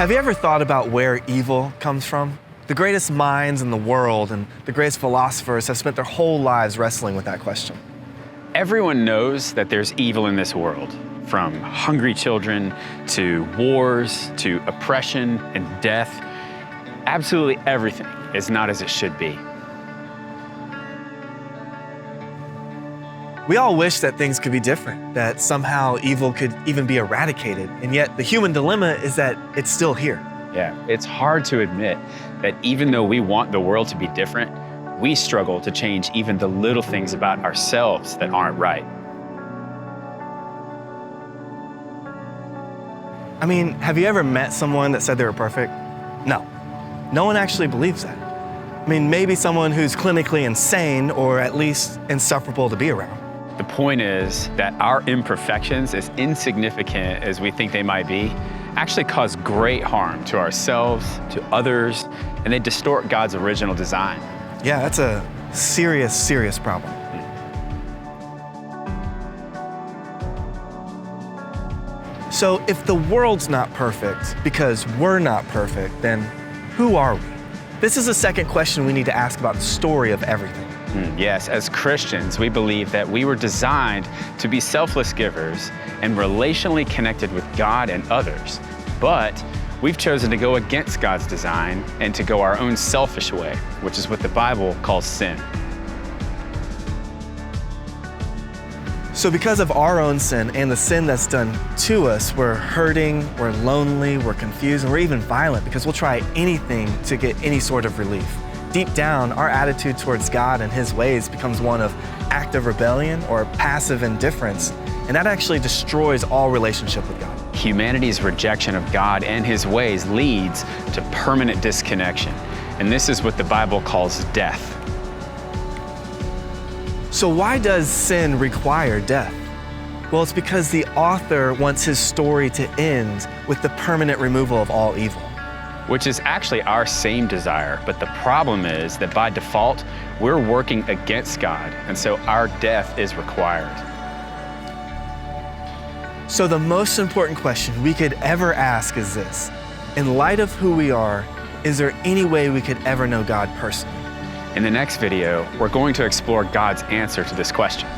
Have you ever thought about where evil comes from? The greatest minds in the world and the greatest philosophers have spent their whole lives wrestling with that question. Everyone knows that there's evil in this world, from hungry children to wars to oppression and death. Absolutely everything is not as it should be. We all wish that things could be different, that somehow evil could even be eradicated, and yet the human dilemma is that it's still here. Yeah, it's hard to admit that even though we want the world to be different, we struggle to change even the little things about ourselves that aren't right. I mean, have you ever met someone that said they were perfect? No. No one actually believes that. I mean, maybe someone who's clinically insane or at least insufferable to be around. The point is that our imperfections, as insignificant as we think they might be, actually cause great harm to ourselves, to others, and they distort God's original design. Yeah, that's a serious, serious problem. So if the world's not perfect because we're not perfect, then who are we? This is the second question we need to ask about the story of everything. Yes, as Christians, we believe that we were designed to be selfless givers and relationally connected with God and others. But we've chosen to go against God's design and to go our own selfish way, which is what the Bible calls sin. So because of our own sin and the sin that's done to us, we're hurting, we're lonely, we're confused, and we're even violent because we'll try anything to get any sort of relief. Deep down, our attitude towards God and His ways becomes one of active rebellion or passive indifference, and that actually destroys all relationship with God. Humanity's rejection of God and His ways leads to permanent disconnection, and this is what the Bible calls death. So why does sin require death? Well, it's because the author wants his story to end with the permanent removal of all evil. Which is actually our same desire, but the problem is that by default, we're working against God, and so our death is required. So the most important question we could ever ask is this: in light of who we are, is there any way we could ever know God personally? In the next video, we're going to explore God's answer to this question.